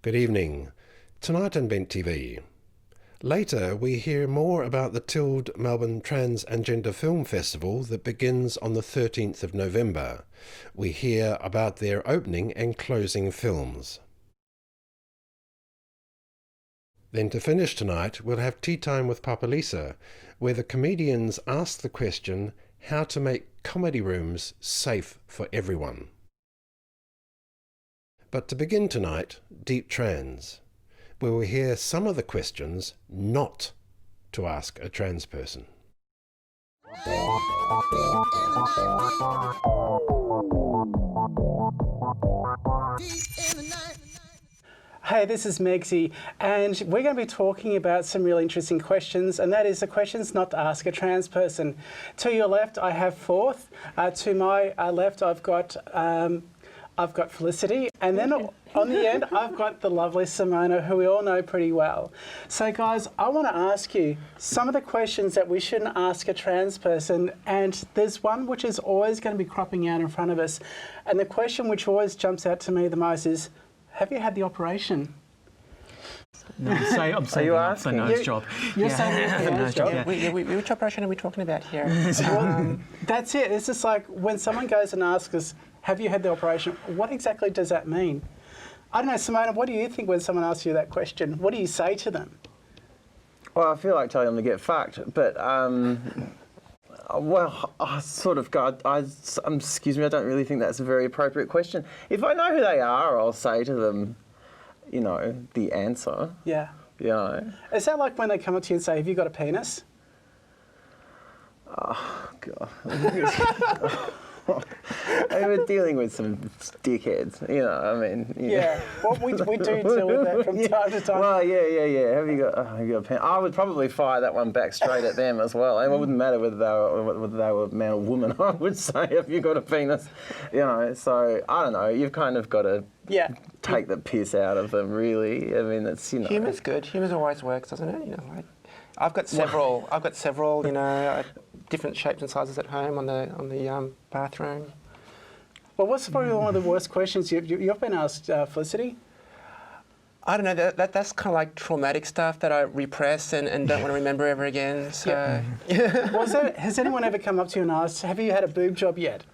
Good evening. Tonight on Bent TV. Later, we hear more about the Tilde Melbourne Trans and Gender Film Festival that begins on the 13th of November. We hear about their opening and closing films. Then to finish tonight, we'll have Tea Time with PapaLisa, where the comedians ask the question, how to make comedy rooms safe for everyone. But to begin tonight, Deep Trans, where we hear some of the questions not to ask a trans person. Hey, this is Megsy, and we're going to be talking about some really interesting questions, and that is the questions not to ask a trans person. To your left, I have Fourth. To my left, I've got Felicity, and then on the end, I've got the lovely Simona, who we all know pretty well. So, guys, I want to ask you some of the questions that we shouldn't ask a trans person, and there's one which is always going to be cropping out in front of us, and the question which always jumps out to me the most is, have you had the operation? No, I'm saying that's the nose job. You're saying that's the nose job? Yeah. Which operation are we talking about here? Well, that's it. It's just like when someone goes and asks us, have you had the operation? What exactly does that mean? I don't know, Simona, what do you think when someone asks you that question? What do you say to them? Well, I feel like telling them to get fucked, but well, I sort of go, excuse me, I don't really think that's a very appropriate question. If I know who they are, I'll say to them, you know, the answer. Yeah. You know. Is that like when they come up to you and say, have you got a penis? Oh, God. We're dealing with some dickheads, you know, I mean... Yeah, well, we do deal with that from time to time. Well, yeah. Have you got a pen? I would probably fire that one back straight at them as well. And it wouldn't matter whether they were man or woman. I would say, have you got a penis? You know, so, I don't know, you've kind of got to take the piss out of them, really. I mean, it's, you know... Humour's good. Humour always works, doesn't it? You know, like, I've got several, you know, different shapes and sizes at home on the bathroom. Well, what's probably one of the worst questions you've been asked, Felicity? I don't know, that's kind of like traumatic stuff that I repress and don't want to remember ever again, so... Yeah. Well, has anyone ever come up to you and asked, have you had a boob job yet?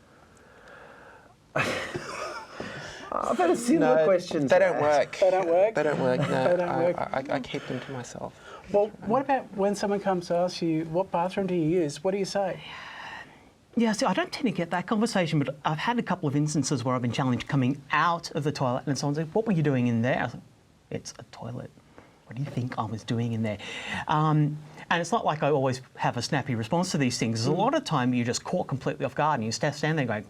I've had a similar question. They don't work. They don't work? They don't work, no. They don't work. I keep them to myself. Well, what about when someone comes to ask you, what bathroom do you use? What do you say? Yeah, see, I don't tend to get that conversation, but I've had a couple of instances where I've been challenged coming out of the toilet and someone said, what were you doing in there? I was like, it's a toilet. What do you think I was doing in there? And it's not like I always have a snappy response to these things. A lot of time you're just caught completely off guard and you stand there going,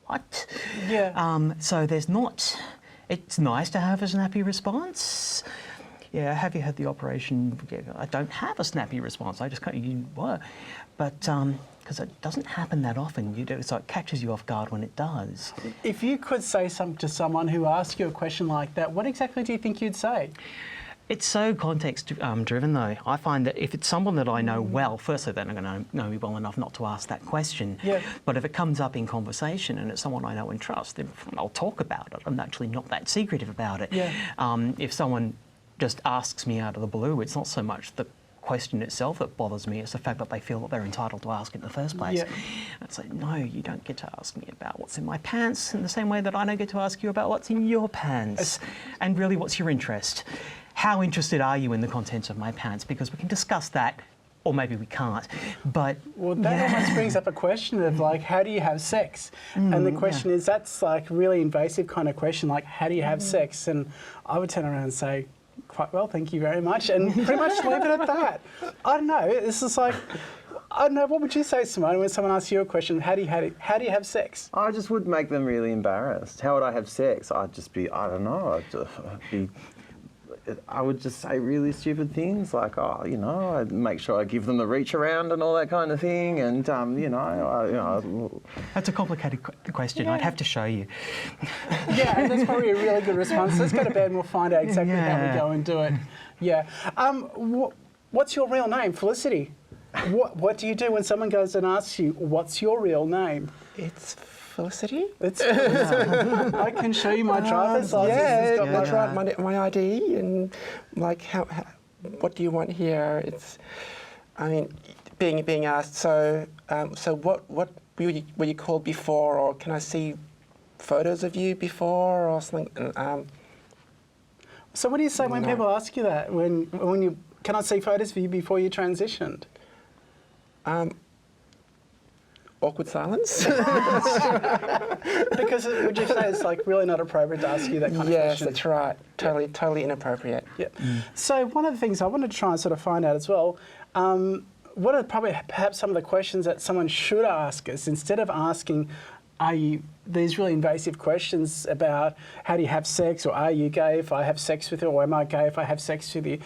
what? Yeah. So there's not... It's nice to have a snappy response. Yeah, have you had the operation? I don't have a snappy response. I just can't, what? But, because it doesn't happen that often, so it catches you off guard when it does. If you could say something to someone who asks you a question like that, what exactly do you think you'd say? It's so context driven though. I find that if it's someone that I know well, firstly they're not going to know me well enough not to ask that question. Yeah. But if it comes up in conversation and it's someone I know and trust, then I'll talk about it. I'm actually not that secretive about it. Yeah. If someone just asks me out of the blue, it's not so much the question itself that bothers me, it's the fact that they feel that they're entitled to ask it in the first place. Yeah. It's like, no, you don't get to ask me about what's in my pants in the same way that I don't get to ask you about what's in your pants. And really, what's your interest? How interested are you in the contents of my pants? Because we can discuss that, or maybe we can't. But well, that almost brings up a question of like, how do you have sex? And the question is, that's like really invasive kind of question, like, how do you have sex? And I would turn around and say, quite well, thank you very much, and pretty much leave it at that. I don't know. This is like, I don't know. What would you say, Simone, when someone asks you a question? How do you have sex? I just would make them really embarrassed. How would I have sex? I'd just be, I don't know. I would just say really stupid things like, oh, you know, I'd make sure I give them the reach around and all that kind of thing, and you know. That's a complicated question. Yeah. I'd have to show you. Yeah, and that's probably a really good response. Let's go to bed and we'll find out exactly how we go and do it. Yeah. What's your real name, Felicity? What do you do when someone goes and asks you, what's your real name? It's Felicity. It's, I can show you my driver's license. It's got that's my, right. My ID and like how what do you want here? It's, I mean, being asked. So what were you called before, or can I see photos of you before, or something? So what do you say when people ask you that? When you can I see photos of you before you transitioned? Awkward silence. Because would you say it's like really not appropriate to ask you that kind of Yes, question? that's right. Totally inappropriate. Yeah. So one of the things I wanted to try and sort of find out as well, what are probably perhaps some of the questions that someone should ask us instead of asking, are you, these really invasive questions about how do you have sex, or are you gay if I have sex with you, or am I gay if I have sex with you?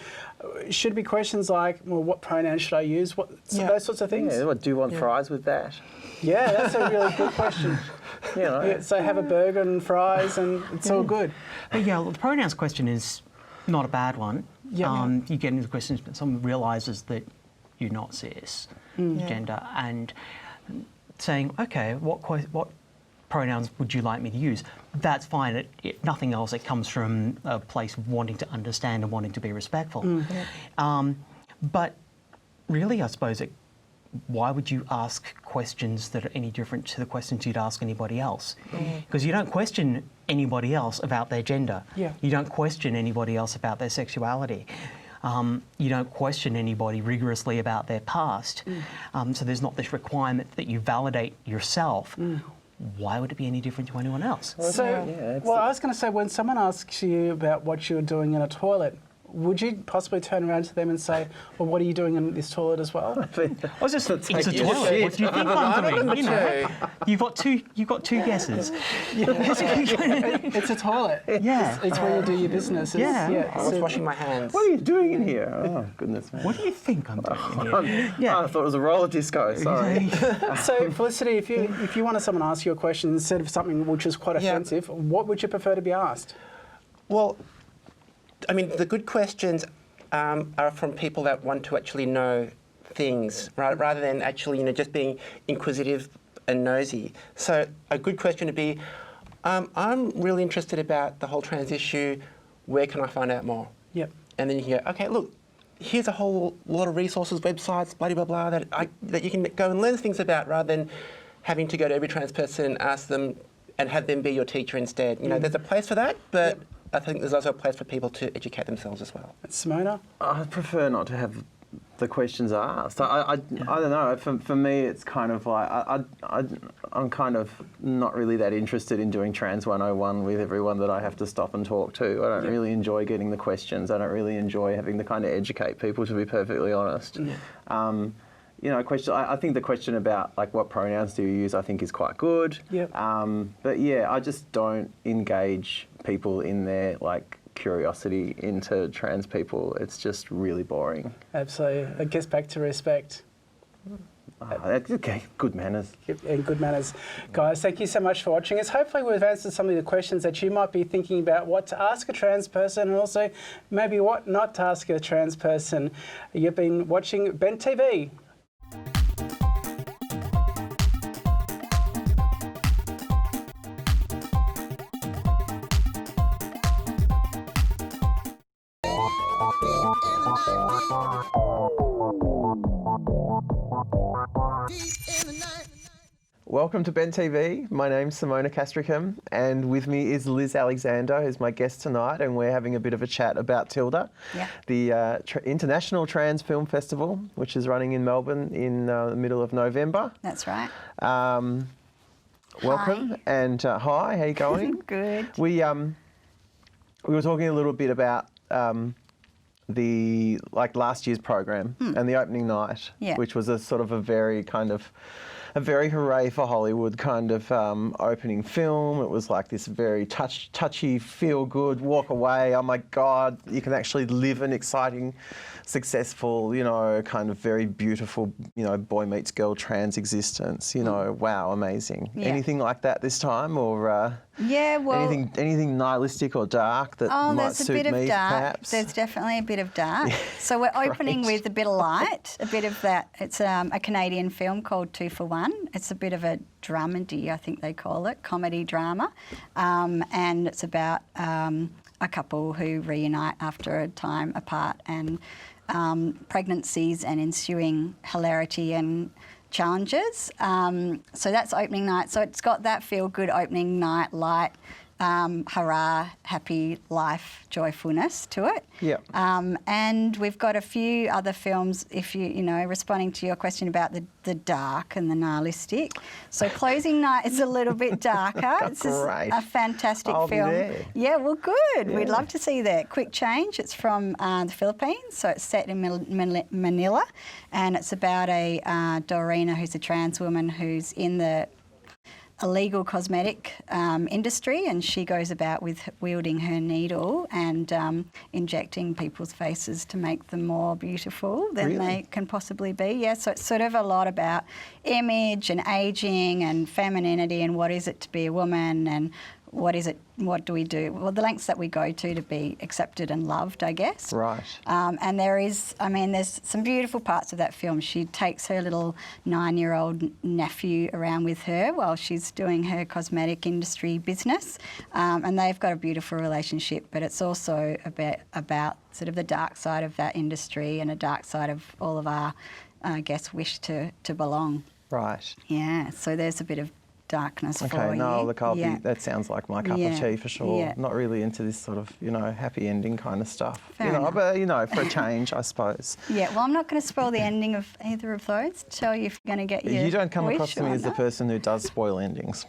Should be questions like, well, what pronoun should I use? Those sorts of things. Yeah, what, do you want fries with that? Yeah, that's a really good question. You know. Yeah, so have a burger and fries and it's all good. But yeah, the pronouns question is not a bad one. Yeah. You get into the questions, but someone realises that you're not cis gender, and saying, okay, what pronouns would you like me to use? That's fine. Nothing else. It comes from a place of wanting to understand and wanting to be respectful. But really, I suppose why would you ask questions that are any different to the questions you'd ask anybody else? Because you don't question anybody else about their gender. Yeah. You don't question anybody else about their sexuality. You don't question anybody rigorously about their past. So there's not this requirement that you validate yourself. Why would it be any different to anyone else? So, I was going to say, when someone asks you about what you're doing in a toilet, would you possibly turn around to them and say, well, what are you doing in this toilet as well? I was just, it's a toilet. What do you think I'm doing? You know, you've got two guesses. It's a toilet. Yeah. It's where you do your business. Yeah. I was washing my hands. What are you doing in here? Oh, goodness me. What do you think I'm doing here? Yeah. I thought it was a roller disco, sorry. So, Felicity, if you wanted someone to ask you a question instead of something which is quite offensive, what would you prefer to be asked? Well, I mean, the good questions are from people that want to actually know things, right, rather than actually, just being inquisitive and nosy. So a good question would be, I'm really interested about the whole trans issue. Where can I find out more? Yep. And then you can go, okay, look, here's a whole lot of resources, websites, blah, blah, blah, that you can go and learn things about, rather than having to go to every trans person and ask them and have them be your teacher instead. There's a place for that, but I think there's also a place for people to educate themselves as well. Simona? I prefer not to have the questions asked. I don't know. For me, it's kind of like I'm kind of not really that interested in doing Trans 101 with everyone that I have to stop and talk to. I don't really enjoy getting the questions. I don't really enjoy having to kind of educate people, to be perfectly honest. I think the question about like what pronouns do you use, I think is quite good. Yep. But yeah, I just don't engage people in their like curiosity into trans people. It's just really boring. Absolutely. It gets back to respect. Okay, good manners. And good manners. Guys, thank you so much for watching us. Hopefully we've answered some of the questions that you might be thinking about, what to ask a trans person, and also maybe what not to ask a trans person. You've been watching Ben TV. Welcome to Ben TV. My name's Simona Castricum, and with me is Liz Alexander, who's my guest tonight, and we're having a bit of a chat about Tilde, the International Trans Film Festival, which is running in Melbourne in the middle of November. That's right. Welcome, Hi. and hi, how you going? Good. We were talking a little bit about the last year's program and the opening night, which was a sort of a very hooray for Hollywood kind of opening film. It was like this very touchy, feel good, walk away, oh my God, you can actually live an exciting, successful, kind of very beautiful, boy meets girl trans existence, wow, amazing. Yeah. Anything like that this time, or anything nihilistic or dark that might suit me, perhaps? There's definitely a bit of dark. So we're opening with a bit of light, a bit of that. It's a Canadian film called 2 for 1. one. It's a bit of a dramedy, I think they call it, comedy drama, and it's about a couple who reunite after a time apart, and pregnancies and ensuing hilarity and challenges. So that's opening night. So it's got that feel-good opening night, light, hurrah, happy life, joyfulness to it. Yeah. And we've got a few other films, if you know, responding to your question about the dark and the nihilistic. So Closing Night is a little bit darker. It's Great. a fantastic I'll be film. there. Yeah, well, good. Yeah. We'd love to see that. Quick Change. It's from the Philippines, so it's set in Manila, and it's about a Dorina who's a trans woman who's in the illegal cosmetic industry, and she goes about with wielding her needle and injecting people's faces to make them more beautiful than they can possibly be. Yeah, so it's sort of a lot about image and ageing and femininity and what is it to be a woman and what do we do? Well, the lengths that we go to be accepted and loved, I guess. Right. And there's some beautiful parts of that film. She takes her little 9-year-old nephew around with her while she's doing her cosmetic industry business. And they've got a beautiful relationship, but it's also about sort of the dark side of that industry and a dark side of all of our, I guess, wish to belong. Right. Yeah, so there's a bit of darkness for you. Okay, no, look, that sounds like my cup of tea for sure. Yeah. Not really into this sort of, happy ending kind of stuff. Fair enough. But, for a change, I suppose. Yeah, well, I'm not going to spoil the ending of either of those. Tell you if you're going to get your You don't come wish across to me or as the not. person who does spoil endings.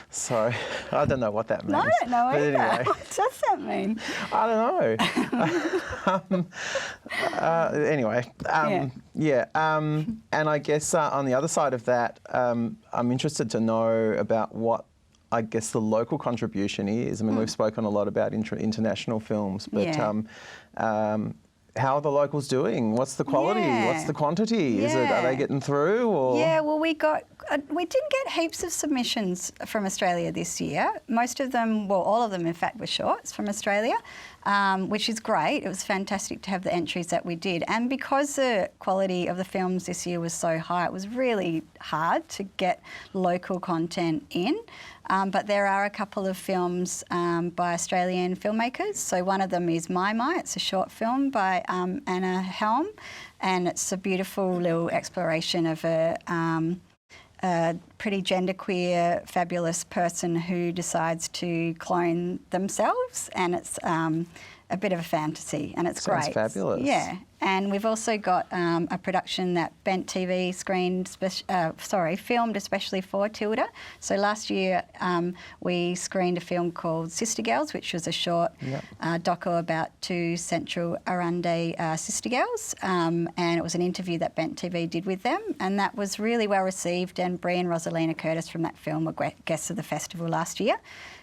So, I don't know what that means. No, I don't know But either. anyway, What does that mean? I don't know. Anyway, and I guess on the other side of that, I'm interested to know about what I guess the local contribution is. I mean, we've spoken a lot about international films, but how are the locals doing? What's the quality? Yeah. What's the quantity? Are they getting through? Or? Yeah, well, we did get heaps of submissions from Australia this year. Most of them, well, all of them, in fact, were shorts from Australia, which is great. It was fantastic to have the entries that we did. And because the quality of the films this year was so high, it was really hard to get local content in. But there are a couple of films by Australian filmmakers. So one of them is My. It's a short film by Anna Helm, and it's a beautiful little exploration of a pretty genderqueer, fabulous person who decides to clone themselves, and it's a bit of a fantasy, and it's Sounds great. fabulous. Yeah. And we've also got a production that Bent TV filmed especially for Tilde. So last year we screened a film called Sister Girls, which was a short doco about two Central Arande sister girls, and it was an interview that Bent TV did with them, and that was really well received, and Brie and Rosalina Curtis from that film were guests of the festival last year.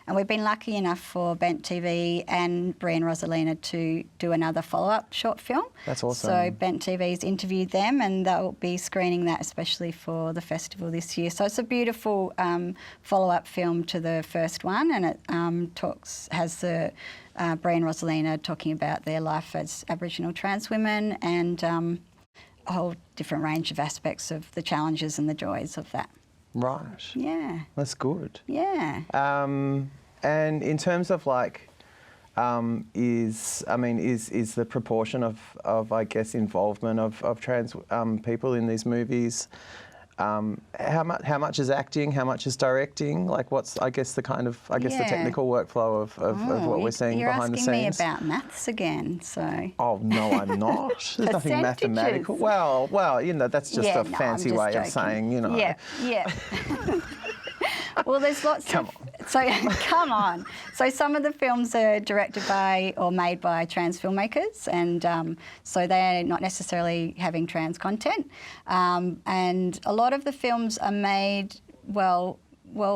And we've been lucky enough for Bent TV and Brie and Rosalina to do another follow-up short film. That's awesome. So Bent TV's interviewed them, and they'll be screening that especially for the festival this year. So it's a beautiful follow-up film to the first one, and it has the Brie and Rosalina talking about their life as Aboriginal trans women and a whole different range of aspects of the challenges and the joys of that. Right. Yeah. That's good. Yeah. And in terms of is the proportion of I guess involvement of trans people in these movies? How much is acting? How much is directing? What's the the technical workflow of what we're seeing behind the scenes? You're asking me about maths again, so. Oh no, I'm not. There's nothing mathematical. Well, that's just a fancy way of saying, Yeah. Well, there's lots Come on. So some of the films are directed by or made by trans filmmakers, and so they're not necessarily having trans content. And a lot of the films are made, well,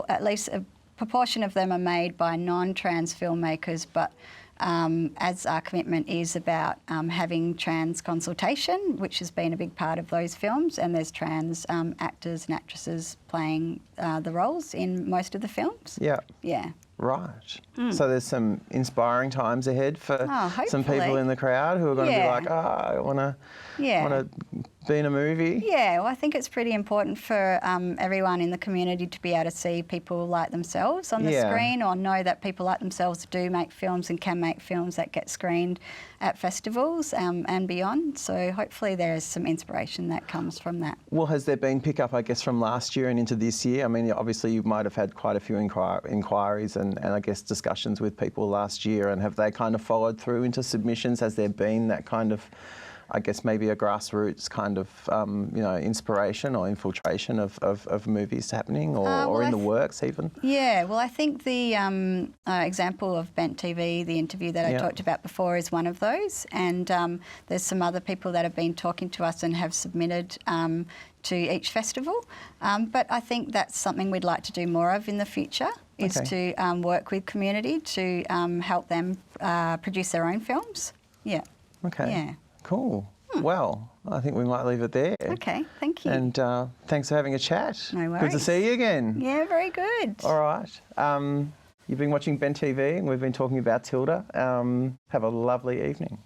at least a proportion of them are made by non-trans filmmakers, but as our commitment is about having trans consultation, which has been a big part of those films, and there's trans actors and actresses playing the roles in most of the films. Yeah. Yeah. Right. So there's some inspiring times ahead for some people hopefully. in the crowd who are going to be like, I want to being a movie? Yeah, well, I think it's pretty important for everyone in the community to be able to see people like themselves on the screen, or know that people like themselves do make films and can make films that get screened at festivals and beyond. So hopefully there's some inspiration that comes from that. Well, has there been pickup, I guess, from last year and into this year? I mean, obviously you might have had quite a few inquiries and I guess discussions with people last year, and have they kind of followed through into submissions? Has there been that kind of, I guess, maybe a grassroots kind of, inspiration or infiltration of movies happening, or in the works even? Yeah, well, I think the example of Bent TV, the interview that I talked about before, is one of those. And there's some other people that have been talking to us and have submitted to each festival. But I think that's something we'd like to do more of in the future, is to work with community to help them produce their own films. Yeah. Okay. Yeah. Cool. Well, I think we might leave it there. Okay, thank you. And thanks for having a chat. No worries. Good to see you again. Yeah, very good. All right. You've been watching Ben TV and we've been talking about Tilde. Have a lovely evening.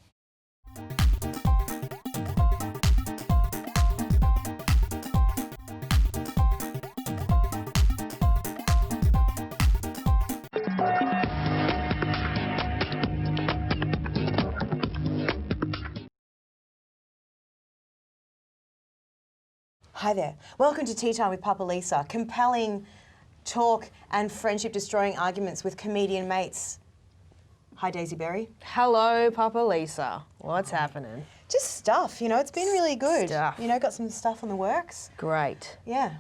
Hi there. Welcome to Tea Time with PapaLisa. Compelling talk and friendship-destroying arguments with comedian mates. Hi, Daisy Berry. Hello, PapaLisa. What's happening? Just stuff, it's been really good. Stuff. Got some stuff on the works. Great. Yeah.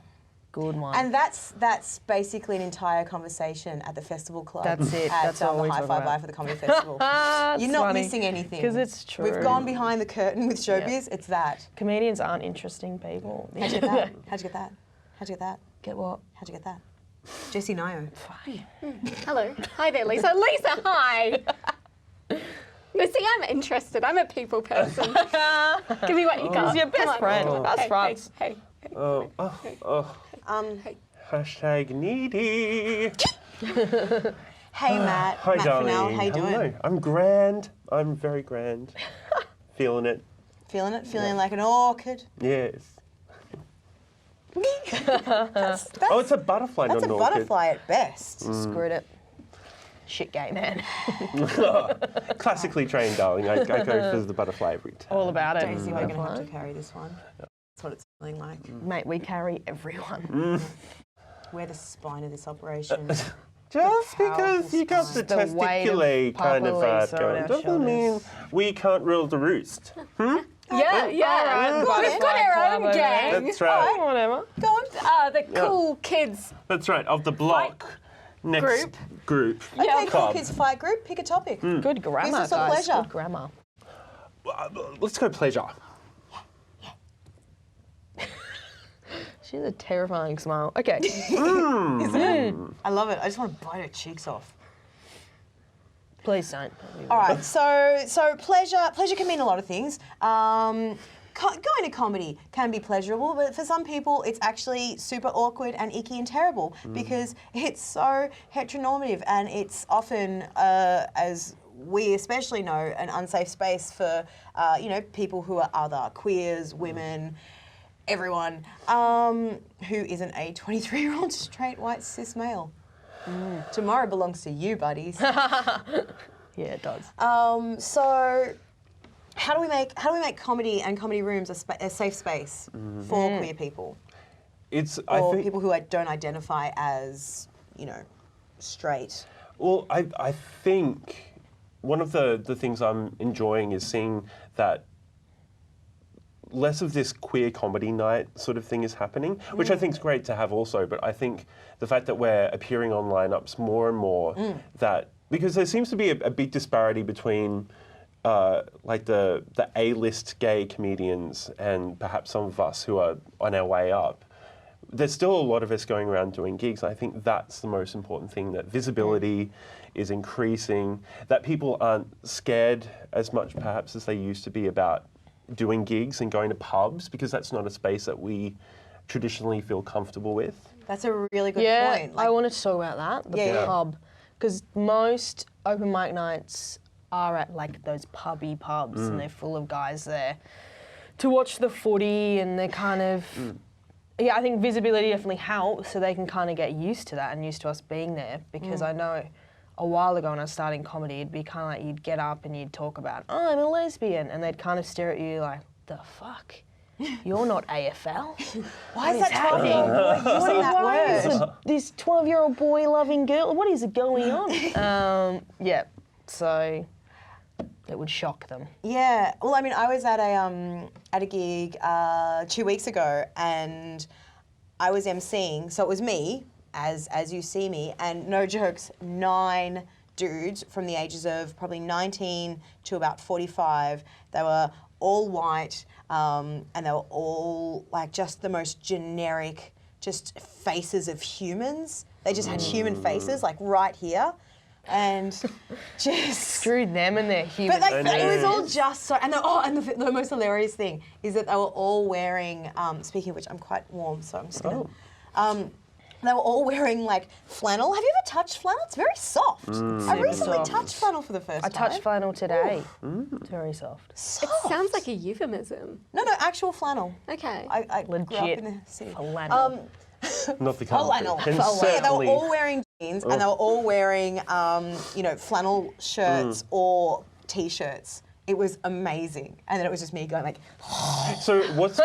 Good one. And that's basically an entire conversation at the Festival Club. That's it. At That's all the we Hi talk Fi about. Bye for the Comedy Festival. You're not missing anything. Because it's true. We've gone behind the curtain with showbiz. Yeah. It's that. Comedians aren't interesting people. How'd you get that? How'd you get that? How'd you get that? Get what? How'd you get that? Jessie Ngaio. Hello. Hi there, Lisa. Lisa, hi. No, see, I'm interested. I'm a people person. Give me what you got. Who's your best Come on. friend? Come on. That's Hey, France. Hey. Hashtag needy. Hey, Matt. Hi, Matt darling. Fennell, how you doing? Hello. I'm grand. I'm very grand. Feeling it. Feeling it? Feeling like an orchid? Yes. That's Oh, it's a butterfly, That's not a an orchid. butterfly at best. Screwed it. Shit gay man. Classically trained, darling. I go for the butterfly every time. All about it. Daisy, we're going to have to carry this one. That's what it's feeling like. Mate, we carry everyone. We're the spine of this operation. Just because you got the The weight of testiculate kind of PapaLisa on going our doesn't mean shoulders. we can't rule the roost. Yeah. We've got our own gang. That's right. Whatever. Go on. The cool kids. That's right. Of the block. Next group. Okay, cool Club. kids fight group. Pick a topic. Good grammar, Business or guys. pleasure? Good grammar. Let's go pleasure. She's a terrifying smile. Okay. I love it. I just want to bite her cheeks off. Please don't. All right. So pleasure can mean a lot of things. Going to comedy can be pleasurable, but for some people it's actually super awkward and icky and terrible because it's so heteronormative and it's often, as we especially know, an unsafe space for people who are other, queers, women, everyone who isn't a 23-year-old straight white cis male. Tomorrow belongs to you, buddies. Yeah, it does. So how do we make comedy and comedy rooms a safe space for queer people or people who don't identify as straight? Well, I think one of the things I'm enjoying is seeing that less of this queer comedy night sort of thing is happening, which I think is great to have also, but I think the fact that we're appearing on lineups more and more, that because there seems to be a big disparity between like the A-list gay comedians and perhaps some of us who are on our way up. There's still a lot of us going around doing gigs. I think that's the most important thing, that visibility is increasing, that people aren't scared as much perhaps as they used to be about doing gigs and going to pubs, because that's not a space that we traditionally feel comfortable with. That's a really good point. I wanted to talk about that, the pub. Because most open mic nights are at like those pubby pubs and they're full of guys there. to watch the footy and they're kind of, I think visibility definitely helps so they can kind of get used to that and used to us being there, because I know a while ago when I was starting comedy, it'd be kind of like you'd get up and you'd talk about, oh, I'm a lesbian, and they'd kind of stare at you like, the fuck? You're not AFL? Why is that 12-year-old boy using that word? This 12-year-old boy loving girl, what is going on? So it would shock them. Yeah, well, I mean, I was at a gig 2 weeks ago, and I was emceeing, so it was me, as you see me, and no jokes, 9 dudes from the ages of probably 19 to about 45. They were all white, and they were all like just the most generic, just faces of humans. They just had human faces, like right here. And just screwed them and their human. But like it was all just so. And the most hilarious thing is that they were all wearing. Speaking of which, I'm quite warm, so I'm just gonna. They were all wearing like flannel. Have you ever touched flannel? It's very soft. I recently touched flannel for the first time. I touched flannel today. It's very soft. It sounds like a euphemism. No, actual flannel. Okay. I grew up Legit in the city. flannel. Not the colour. Flannel. And Yeah, they were certainly- all wearing jeans and they were all wearing, flannel shirts or t-shirts. It was amazing, and then it was just me going like. So what's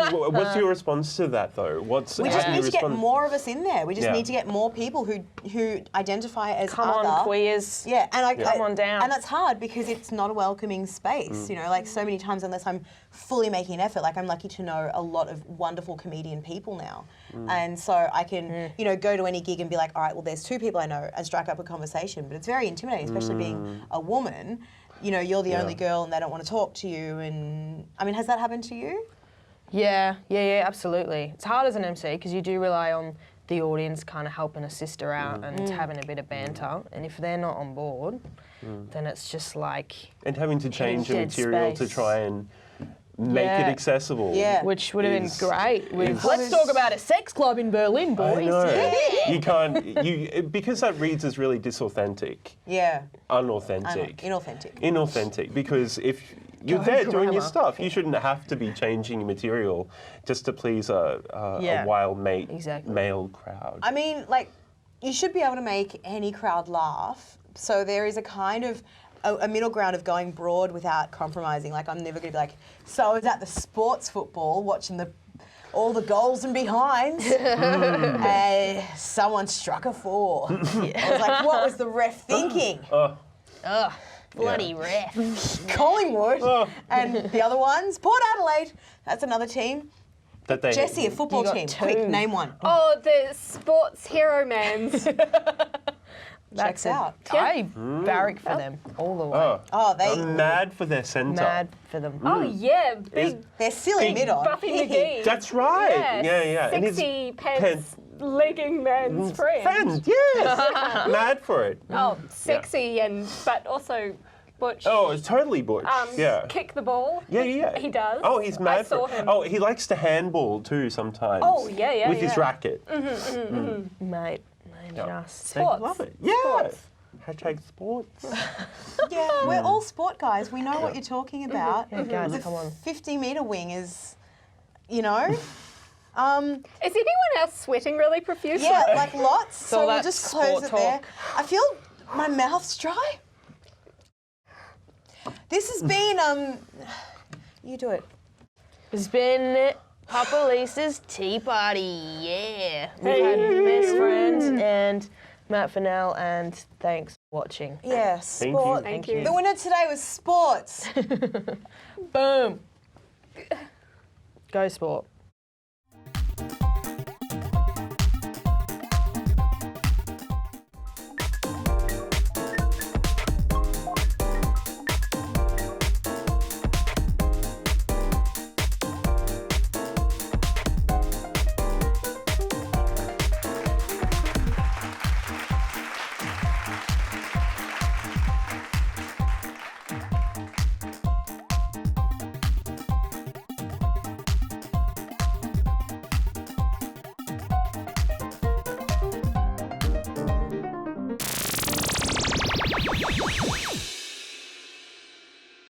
your response to that though? We just need to get more of us in there. We just need to get more people who identify as Come other. on, queers. Yeah, and Come on down. And that's hard because it's not a welcoming space. You know, like so many times, unless I'm fully making an effort. Like I'm lucky to know a lot of wonderful comedian people now, and so I can go to any gig and be like, all right, well, there's 2 people I know, and strike up a conversation. But it's very intimidating, especially being a woman. You know, you're the only girl and they don't want to talk to you. And I mean, has that happened to you? Yeah, absolutely. It's hard as an MC because you do rely on the audience kind of helping a sister out and having a bit of banter. And if they're not on board, then it's just like... And having to change the dead material to space. try and make it accessible. Yeah. Which would have been great. Let's talk about a sex club in Berlin, boys. I know. Yeah. You can't, because that reads as really disauthentic. Yeah. Unauthentic. Inauthentic. Because if you're Go there doing your grammar. stuff, you shouldn't have to be changing your material just to please a wild male crowd. I mean, like, you should be able to make any crowd laugh. So there is a kind of a middle ground of going broad without compromising. Like, I'm never going to be like, so I was at the sports football watching all the goals and behinds. Someone struck a 4. I was like, what was the ref thinking? Bloody ref. Collingwood. And the other ones, Port Adelaide. That's another team. That they, Jessie, a football You got team. 2. Quick, name one. Oh, the sports hero man's. Checks out. I barrack for them all the way. Oh, I'm mad for their centre. Mad for them. Oh yeah, big They're silly mid-on. Buffy McGee. That's right. Yeah. And his Sexy pants, legging man's friend. friend, yes. Mad for it. Oh, sexy but also butch. Oh, it's totally butch. Kick the ball. Yeah. He does. Oh, he's mad I saw for it. him. Oh, he likes to handball too sometimes. Oh, yeah. With his racket. Mate, Yeah. just... They Sports. love it. Yeah. Sports. Hashtag sports. Yeah, we're all sport guys. We know what you're talking about. Yeah, guys, The come on. 50-metre wing is, you know. Is anyone else sweating really profusely? Yeah, like lots. So all we'll that just close sport it there. talk. I feel my mouth's dry. This has been, you do it. It's been PapaLisa's tea party, yeah. We've had best friends and Matt Fennell, and thanks for watching. Yeah, Thank sport. you. Thank you. The winner today was sports. Boom. Go sport.